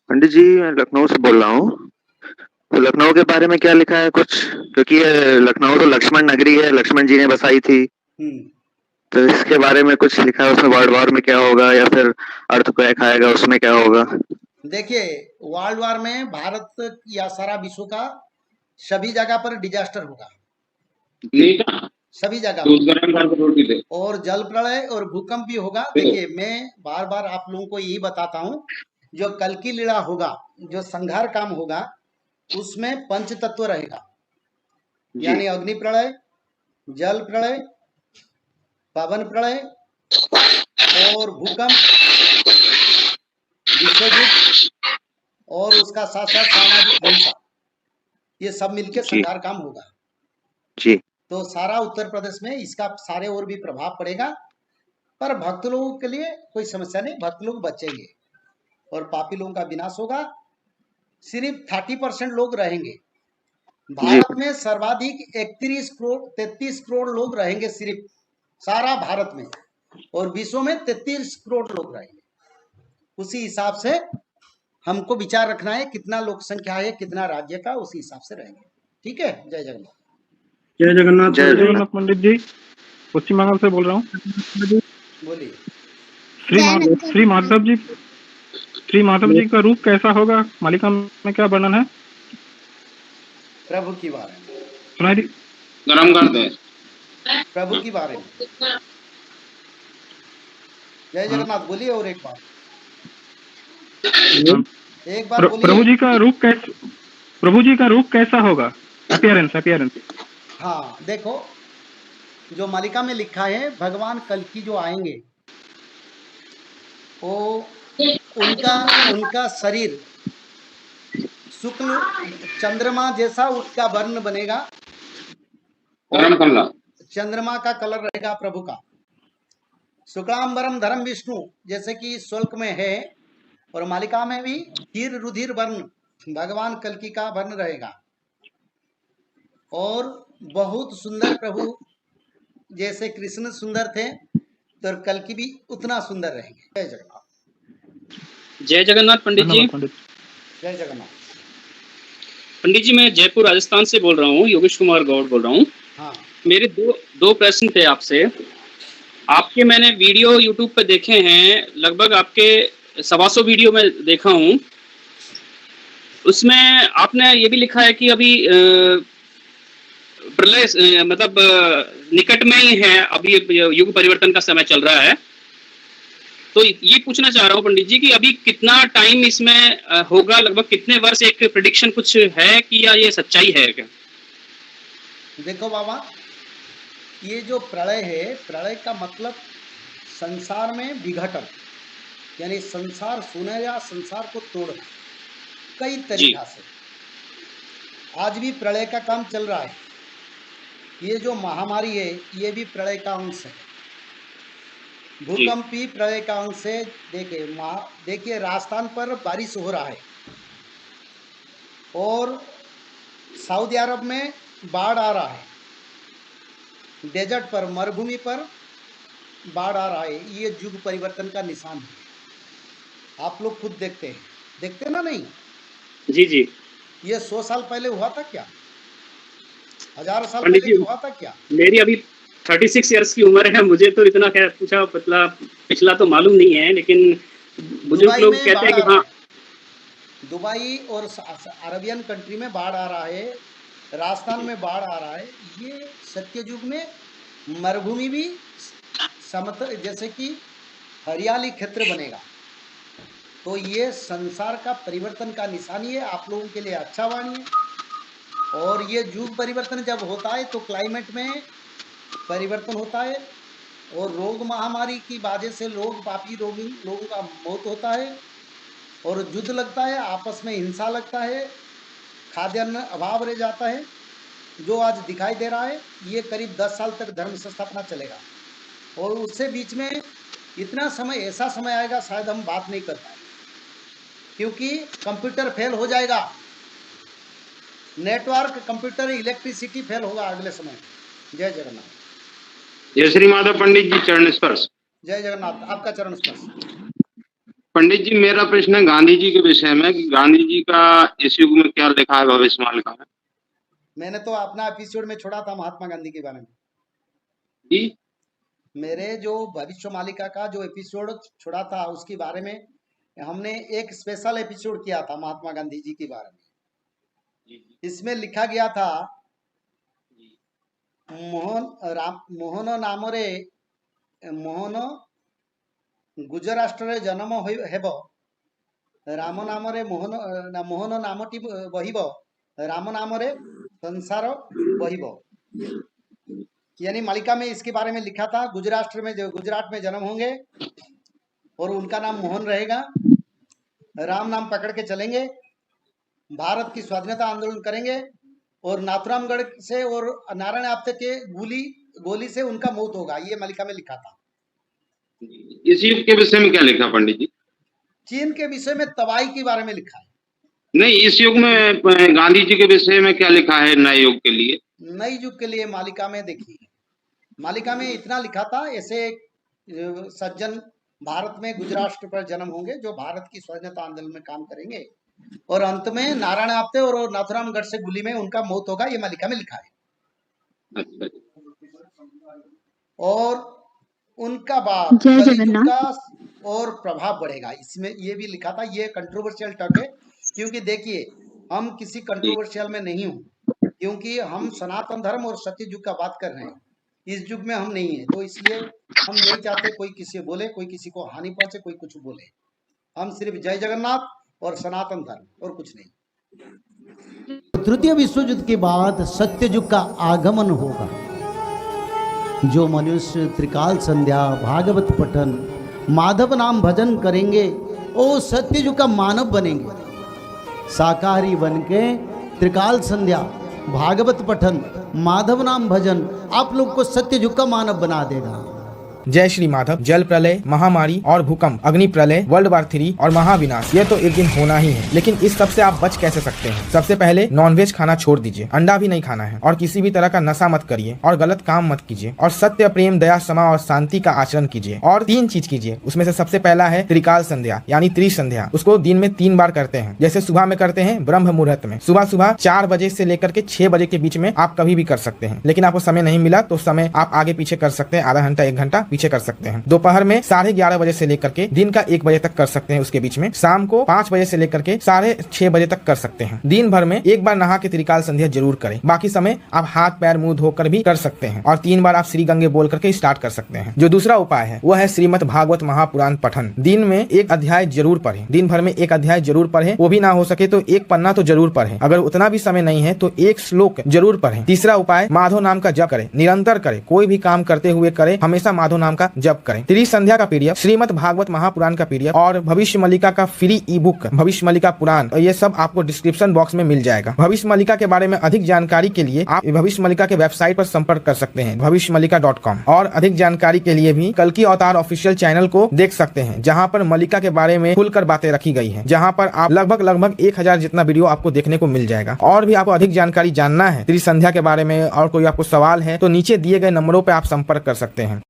पंडित जी, मैं लखनऊ से बोल रहा हूँ। तो लखनऊ के बारे में क्या लिखा है कुछ? क्योंकि ये लखनऊ तो लक्ष्मण नगरी है, लक्ष्मण जी ने बसाई थी। तो इसके बारे में कुछ लिखा है उसमें, वर्ल्ड वॉर में क्या होगा या फिर अर्थक्वेक आएगा उसमें क्या होगा? देखिए, वर्ल्ड वार में भारत या सारा विश्व का सभी जगह पर डिजास्टर होगा, सभी जगह पर, और जल प्रलय और भूकंप भी होगा। देखिए, मैं बार बार आप लोगों को यही बताता हूँ, जो कल की लीला होगा, जो संहार काम होगा, उसमें पंच तत्व रहेगा, यानी अग्नि प्रलय, जल प्रलय, पवन प्रलय और भूकंप, विश्व युद्ध और उसका साथ साथ सामाजिक हिंसा, ये सब मिलके संहार काम होगा। जी। तो सारा उत्तर प्रदेश में इसका सारे और भी प्रभाव पड़ेगा, पर भक्त लोगों के लिए कोई समस्या नहीं, भक्त लोग बचेंगे और पापी लोगों का विनाश होगा। सिर्फ 30% लोग रहेंगे। भारत में सर्वाधिक 33 करोड़ लोग रहेंगे, सिर्फ सारा भारत में, और विश्व में 33 करोड़ लोग रहेंगे। उसी हिसाब से हमको विचार रखना है, कितना लोक संख्या है, कितना राज्य का, उसी हिसाब से रहेंगे। ठीक है। जय जगन्नाथ। जय जगन्नाथ। जय जगन्नाथ पंडित जी, पश्चिम बंगाल से बोल रहा हूँ। बोलिए। श्री माधव जी का रूप कैसा होगा, मालिका में क्या वर्णन है? प्रभु की बारे में सुनाई दी। गरम कर दे। प्रभु की बारे में। जय जगन्नाथ बोलिए। और एक बार बोलिए। प्रभु जी का रूप कैसा होगा? अपीयरेंस। हाँ, देखो, जो मालिका में लिखा है, भगवान कल की जो आएंगे, वो उनका शरीर शुक्ल चंद्रमा जैसा उसका वर्ण बनेगा, और चंद्रमा का कलर रहेगा प्रभु का। शुक्लांबरम धर्म विष्णु, जैसे कि शुल्क में है, और मालिका में भी हीर रुधिर वर्ण भगवान कल्कि का वर्ण रहेगा, और बहुत सुंदर प्रभु, जैसे कृष्ण सुंदर थे, तो कल्कि भी उतना सुंदर रहेंगे। जय जगन्नाथ। जय जगन्नाथ पंडित जी। जय जगन्नाथ पंडित जी, मैं जयपुर राजस्थान से बोल रहा हूँ, योगेश कुमार गौड़ बोल रहा हूँ। हाँ। मेरे दो प्रश्न थे आपसे। आपके मैंने वीडियो यूट्यूब पे देखे हैं, लगभग आपके 125 वीडियो में देखा हूँ। उसमें आपने ये भी लिखा है कि अभी प्रलय मतलब निकट में ही है, अभी युग परिवर्तन का समय चल रहा है। तो ये पूछना चाह रहा हूँ पंडित जी कि अभी कितना टाइम इसमें होगा, लगभग कितने वर्ष, एक प्रेडिक्शन कुछ है कि या ये सच्चाई है क्या? देखो बाबा, ये जो प्रलय है, प्रलय का मतलब संसार में विघटन, यानी संसार सुनेगा, संसार को तोड़ना, कई तरीका से। आज भी प्रलय का काम चल रहा है। ये जो महामारी है, ये भी प्रलय का अंश है। भूकंप भी प्रलय का अंश है। देखिए राजस्थान पर बारिश हो रहा है, और सऊदी अरब में बाढ़ आ रहा है, डेजर्ट पर, मरुभूमि पर बाढ़ आ रहा है। ये युग परिवर्तन का निशान है। आप लोग खुद देखते ना? नहीं जी जी। ये 100 साल पहले हुआ था क्या? 1000 साल पहले हुआ था क्या? मेरी अभी 36 इयर्स की उम्र है, मुझे तो इतना क्या पूछा पिछला तो मालूम नहीं है, लेकिन बुजुर्ग लोग कहते हैं कि हाँ। दुबई और अरबियन कंट्री में बाढ़ आ रहा है, राजस्थान में बाढ़ आ रहा है। ये सत्ययुग में मरुभूमि भी समतल, जैसे कि हरियाली क्षेत्र बनेगा। तो ये संसार का परिवर्तन का निशानी है, आप लोगों के लिए अच्छा वाणी है। और ये युग परिवर्तन जब होता है तो क्लाइमेट में परिवर्तन होता है, और रोग महामारी की वजह से पापी लोगों का मौत होता है, और युद्ध लगता है, आपस में हिंसा लगता है, खाद्यान्न अभाव रह जाता है। जो आज दिखाई दे रहा है, ये करीब 10 साल तक धर्म संस्थापना चलेगा, और उससे बीच में इतना समय, ऐसा समय आएगा शायद हम बात नहीं कर पाए, क्योंकि कंप्यूटर फेल हो जाएगा, नेटवर्क, कंप्यूटर, इलेक्ट्रिसिटी फेल होगा अगले समय। जय जगन्नाथ। जय श्री माधव पंडित जी, चरण स्पर्श। जय जगन्नाथ। आपका चरण स्पर्श। पंडित जी, मेरा प्रश्न है गांधी जी के विषय में कि गांधी जी का इस युग में क्या लिखा है भविष्य मालिका में। मैंने तो अपना एपिसोड में छोड़ा था महात्मा गांधी के बारे में जी, मेरे जो भविष्य मालिका का जो एपिसोड छोड़ा था उसके बारे में हमने एक स्पेशल एपिसोड किया था महात्मा गांधी जी के बारे में। इसमें लिखा गया था मोहन नामरे मोहन गुजराष्ट्र जन्म हेब राम नामरे मोहन नामटी बहिब राम नामरे संसार बहिब। यानी मालिका में इसके बारे में लिखा था गुजरात में जन्म होंगे और उनका नाम मोहन रहेगा, राम नाम पकड़ के चलेंगे, भारत की स्वाधीनता आंदोलन करेंगे और नाथुरामगढ़ से और नारायण आप्टे के गोली से उनका मौत होगा। ये मालिका में लिखा था। इस युग के विषय में क्या लिखा पंडित जी? चीन के विषय में तबाही के बारे में लिखा है। नहीं, इस युग में गांधी जी के विषय में क्या लिखा है नए युग के लिए? नई युग के लिए मालिका में देखिए, मालिका में इतना लिखा था, ऐसे सज्जन भारत में गुजरात पर जन्म होंगे जो भारत की स्वाधीनता आंदोलन में काम करेंगे और अंत में नारायण आप्टे और नाथुरामगढ़ से गोली में उनका मौत होगा। ये मालिका में लिखा है। और उनका बाद कलयुग का और प्रभाव बढ़ेगा, इसमें ये भी लिखा था। ये कंट्रोवर्शियल टॉक है क्योंकि देखिए हम किसी कंट्रोवर्शियल में नहीं हूँ, क्योंकि हम सनातन धर्म और सत्य युग का बात कर रहे हैं। इस युग में हम नहीं है, तो इसलिए हम नहीं चाहते कोई किसी बोले, कोई किसी को हानि पहुंचे, कोई कुछ बोले। हम सिर्फ जय जगन्नाथ और सनातन धर्म और कुछ नहीं। तृतीय विश्व युद्ध के बाद सत्य युग का आगमन होगा। जो मनुष्य त्रिकाल संध्या, भागवत पठन, माधव नाम भजन करेंगे वो सत्य युग का मानव बनेंगे। शाकाहारी बन के त्रिकाल संध्या, भागवत पठन, माधव नाम भजन आप लोग को सत्य युग का मानव बना देगा। जय श्री माधव। जल प्रलय, महामारी और भूकंप, अग्नि प्रलय, वर्ल्ड वार 3 और महाविनाश, ये तो एक दिन होना ही है। लेकिन इस सब से आप बच कैसे सकते हैं? सबसे पहले नॉनवेज खाना छोड़ दीजिए, अंडा भी नहीं खाना है और किसी भी तरह का नशा मत करिए और गलत काम मत कीजिए और सत्य, प्रेम, दया, क्षमा और शांति का आचरण कीजिए। और 3 चीज कीजिए, उसमें से सबसे पहला है त्रिकाल संध्या यानी त्रिसंध्या। उसको दिन में 3 बार करते हैं। जैसे सुबह में करते हैं ब्रह्म मुहूर्त में, सुबह 4 बजे से लेकर के 6 बजे के बीच में आप कभी भी कर सकते हैं। लेकिन आपको समय नहीं मिला तो समय आप आगे पीछे कर सकते हैं, आधा घंटा 1 घंटा पीछे कर सकते हैं। दोपहर में 11:30 बजे से लेकर के दिन का 1 बजे तक कर सकते हैं, उसके बीच में शाम को 5 बजे से लेकर के 6:30 बजे तक कर सकते हैं। दिन भर में 1 बार नहा के त्रिकाल संध्या जरूर करें। बाकी समय आप हाथ पैर मुंह धोकर भी कर सकते हैं और 3 बार आप श्री गंगे बोल करके स्टार्ट कर सकते हैं। जो दूसरा उपाय है वो है श्रीमद् भागवत महापुराण पठन। दिन में 1 अध्याय जरूर पढ़ें, दिन भर में 1 अध्याय जरूर पढ़ें। वो भी ना हो सके तो 1 पन्ना तो जरूर पढ़ें। अगर उतना भी समय नहीं है तो 1 श्लोक जरूर पढ़ें। तीसरा उपाय माधव नाम का जप करें, निरंतर करें, कोई भी काम करते हुए करें, हमेशा माधव नाम का जप करें। त्रिसंध्या का पीडीएफ, श्रीमद् भागवत महापुराण का पीडीएफ और भविष्य मालिका का फ्री ई बुक भविष्य मालिका पुराण, ये सब आपको डिस्क्रिप्शन बॉक्स में मिल जाएगा। भविष्य मालिका के बारे में अधिक जानकारी के लिए आप भविष्य मालिका के वेबसाइट पर संपर्क कर सकते हैं भविष्यमालिका.com। और अधिक जानकारी के लिए भी कल्कि अवतार ऑफिशियल चैनल को देख सकते हैं, जहां पर मालिका के बारे में खुलकर बातें रखी गई है, जहां पर आप लगभग 1000 जितना वीडियो आपको देखने को मिल जाएगा। और भी आपको अधिक जानकारी जानना है त्रिसंध्या के बारे में और कोई आपको सवाल है तो नीचे दिए गए नंबरों पर आप संपर्क कर सकते हैं।